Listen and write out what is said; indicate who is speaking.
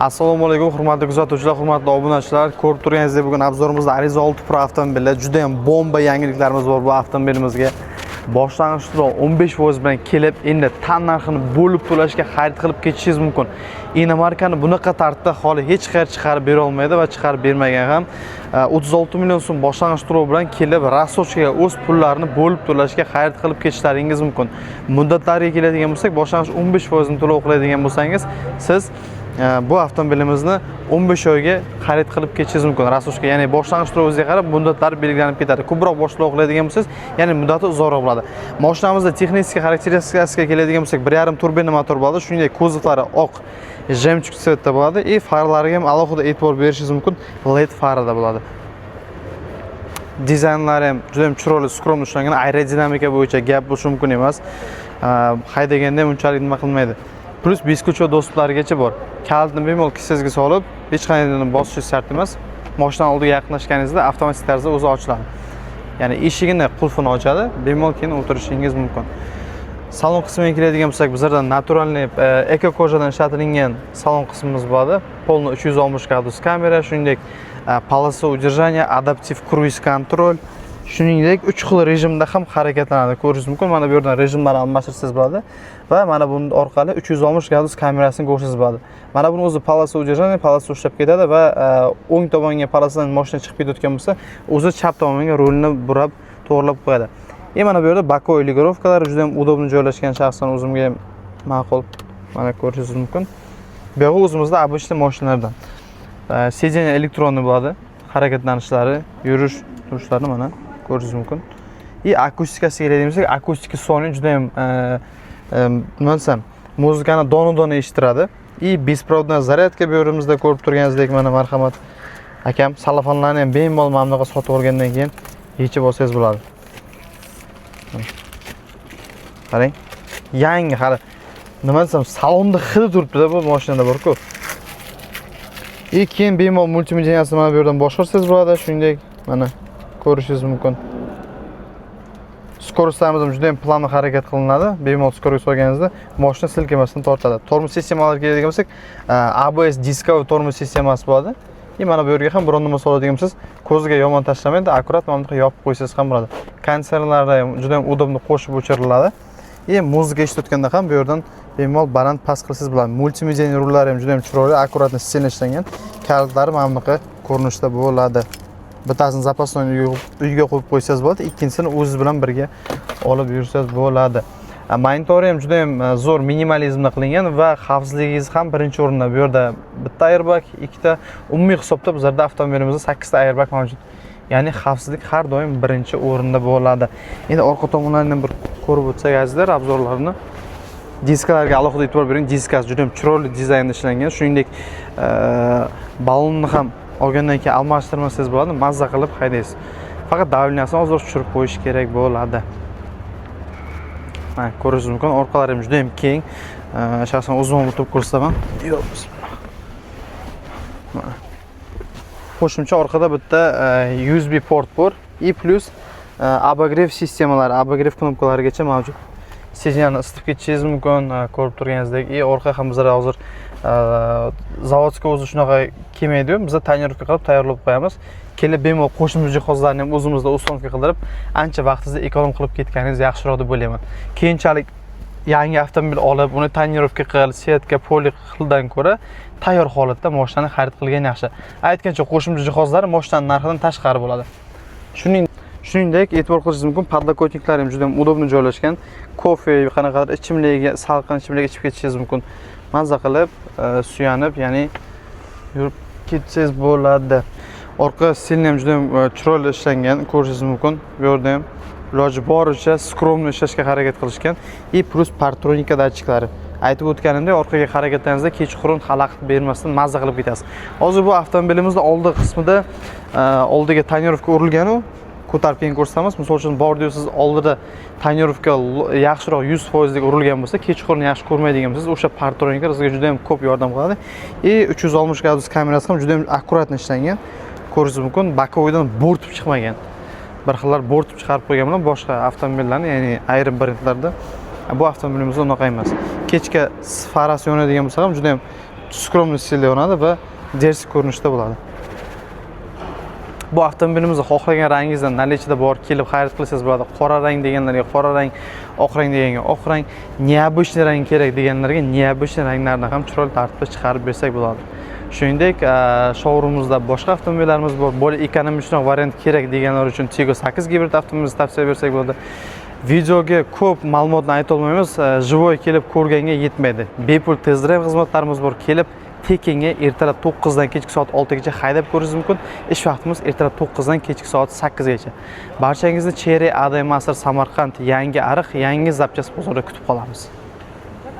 Speaker 1: Assalomu alaykum, hurmatli kuzatuvchilar, hurmatli obunachilar. Ko'rib turganingizdek, bugun obzorimizda Ariza 6 Pro avtomobili. Juda ham bomba yangiliklarimiz bor bu avtomobilimizga. Boshlang'ich to'lov 15% bilan kelib, endi tan narxini bo'lib to'lashga xarid qilib ketishingiz mumkin. Inomarkani bunaqa tartibda hali hech qayerga chiqarib bera olmaydi va chiqarib bermagan ham. 36 million so'm boshlang'ich to'lov bilan kelib, rasochkaga o'z pullarini bo'lib to'lashga xarid qilib ketishlaringiz mumkin. Muddatlariga keladigan bo'lsak, boshlang'ich 15% ni to'lov qiladigan bo'lsangiz, siz bu avtomobilimizni 15 oyga xarid qilib ketishingiz mumkin. Rasochka, ya'ni boshlang'ich to'loviga qarab muddatlari belgilanib ketadi. Ko'proq boshliq qiladigan bo'lsangiz, ya'ni muddati uzoqroq bo'ladi. Mashinamizda texnik xarakteristikasiga keladigan bo'lsak, 1.5 turbina motor bo'ladi. Shuningdek, kuzovlari oq jemchug tsvetda bo'ladi. Farlariga ham alohida e'tibor berishingiz mumkin. LED farada bo'ladi. Dizaynlari ham juda ham chiroyli, skromli ishlangan. Aerodinamika bo'yicha gap bo'lishi mumkin emas. Haydaganda ham unchalik nima qilmaydi. Plus biskutcho do'stlargacha bor. Kalitni bemalol kissangizga solib, hech qanday bosishingiz shart emas. Mashina oldiga yaqinlashganingizda avtomatik tarzda o'zi ochiladi. Ya'ni eshigini qulfini ochadi, bemalol keyin o'tirishingiz mumkin. Salon qismiga keladigan bo'lsak, bizlarda naturalniy eko kojadan ishlatilgan salon qismimiz bo'ladi. Polni 360 gradus kamera, shuningdek полоса удержания, adaptiv kruiz kontrol, shuningdek 3 xil rejimda ham harakatlanadi. Ko'rishingiz mumkin. Mana bu yerdan rejimlarni almashtirsangiz bo'ladi va mana buni orqali 360 gradus kamerasini ko'rishingiz bo'ladi. Mana buni o'zi полоса удержания, полоса ushlab ketadi va o'ng tomonga polosadan mashina chiqib ketayotgan bo'lsa, o'zi chap tomonga rulni burab to'g'rilab qo'yadi. Mana bu yerda bokovoy ligirovkalar juda ham udobni joylashgan, shaxsan o'zimga ma'qul. Mana ko'rishingiz mumkin. Bu yo'q o'zimizda обычный mashinalardan. Sedinya elektronli bo'ladi. Harakatlanishlari, yurish, turishlari mana ko'rishingiz mumkin. Akustikasiga keladigan bo'lsak, akustika soni juda ham nima desam, muzikani dona-dona eshittiradi. Besprovодной zaryadka bu yerimizda ko'rib turganingizdek, mana marhamat akam, salafonlarni ham bemalol mana bunaqa sotib olgandan keyin yechib olsangiz bo'ladi. Qarang. Yangi hali nima desam, salonda hidi turibdi-da bu mashinada bor-ku. Keyin bemalol multimediasini mana bu yerdan boshqarsangiz bo'ladi. Shuningdek, mana ko'rishingiz mumkin. Skorostlarimiz ham juda ham planli harakat qilinadi. Bemalol skorost solganingizda mashina silkimasini tortadi. Tormoz sistemalariga keladigan bo'lsak, ABS diskovoy tormoz sistemasi bo'ladi. Mana bu yerga ham biron nima soladigan bo'lsangiz, ko'zga yomon tashlamaydi, akurat mana bunday yopib qo'ysangiz ham bo'ladi. Konditsionerlarda ham juda ham udobni qo'shib o'chiriladi. Muzika eshitayotganda ham bu yerdan bemalol baland past qilsangiz bo'ladi. Multimediya rullari ham juda ham chiroyli, akuratni stilni ishlangan. Kalitlari mana bunaqa ko'rinishda bo'ladi. Bittasini zapasdan uyga qo'yib qo'ysangiz bo'ladi, ikkinchisini o'zingiz bilan birga olib yursangiz bo'ladi. Monitori ham juda ham zo'r minimalizmda qilingan va xavfsizligingiz ham birinchi o'rinda. Bu yerda bitta airbag, ikkita, umumiy hisobda bizlarda avtomobilimizda 8 ta airbag mavjud. Ya'ni xavfsizlik har doim birinchi o'rinda bo'ladi. Endi orqa tomonlarini bir ko'rib o'tsak azizlar, obzorlarni. Diskalarga alohida e'tibor bering. Diskasi juda ham chiroyli dizaynda ishlangan. Shuningdek, balonni ham olgandan keyin almashtirmasangiz bo'ladi, mazza qilib haydaysiz. Faqat davleniyasini ozroq tushirib qo'yish kerak bo'ladi. Mana ko'rishingiz mumkin, orqalari ham juda ham keng. Shaxsan o'zim o'tib ko'rsataman. Yo'q. Mana. Qo'shimcha orqada bitta USB port bor. Plus обогрев sistemalari, обогрев knopkalarigacha mavjud. Sejinyani isitib ketishingiz mumkin, ko'rib turganingizdek. Orqa ham bizlar hozir zavodga o'zi shunaqa kelmaydi-yu. Biz tonirovka qilib tayyorlab qo'yamiz. Kelib bemalol qo'shimcha jihozlarni ham o'zimizda ustonovka qildirib, ancha vaqtingizni ekonom qilib ketganingiz yaxshiroq deb o'ylayman. Keyinchalik yangi avtomobil olib, uni tonirovka qilib, setka, poli qildan ko'ra tayyor holatda mashinani xarid qilgan yaxshi. Aytgancha qo'shimcha jihozlar mashinaning narxidan tashqari bo'ladi. Shuningdek, e'tibor qilishingiz mumkin, podlokotniklari ham juda ham udobni joylashgan. Kofe, qanaqadir ichimlikga, salqin ichimlik ichib ketishingiz mumkin. Mazza qilib, suyanib, ya'ni yurib ketsangiz bo'ladi. Orqa stilni ham juda ham chiroyli ishlangan, ko'rishingiz mumkin. Bu yerda ham iloji boricha skromli ishlashga harakat qilishgan. Plus partronika datchiklari. Aytib o'tganimdek, orqaga harakatlaringizda kechqurun xalaqit bermasdan mazza qilib ketasiz. Hozir bu avtomobilimizda oldi qismida oldiga tonirovka urilgan-u, ko'tarib keyin ko'rsatamiz. Misol uchun bor deysiz, oldida tonirovka yaxshiroq 100% lik urilgan bo'lsa, kechqurun yaxshi ko'rmaydigan bo'lsangiz, o'sha partronika sizga juda ham ko'p yordam qiladi. 360 gradus kamerasi ham juda ham akkuratni ishlangan. Ko'rishingiz mumkin, bokovoydan bo'rtib chiqmagan. Bir xillar bo'rtib chiqarib qo'ygan bilan boshqa avtomobillarni, ya'ni ayrim brendlarda bu avtomobilimizda unaqa emas. Kechga farasi yonadigan bo'lsa ham juda ham skromli stilda yonadi va dersi ko'rinishda bo'ladi. Bu avtomobilimizni xohlagan rangingizdan наличиеda bor kelib xarid qilsangiz bo'ladi. Qora rang deganlarga qora rang, oq rang deganga oq rang, необычный rang kerak deganlarga необычный ranglarni ham chiroyli tartibda chiqarib bersak bo'ladi. Shuningdek, showroomimizda boshqa avtomobillarimiz bor. Bo'lib ekonomikroq variant kerak deganlar uchun Tiggo 8 gibrid avtomobilni tavsiya bersak bo'ladi. Videoga ko'p ma'lumotni ayta olmaymiz, живой kelib ko'rganga yetmaydi. Bepul test drive xizmatlarimiz bor. Kelib tekinga ertalab 9 dan kechki soat 6 gacha haydab ko'rishingiz mumkin. Ish vaqtimiz ertalab 9 dan kechki soat 8 gacha. Barchangizni Cherry Adaymasir Samarqand yangi ariq, yangi zapchast bozorida kutib qolamiz.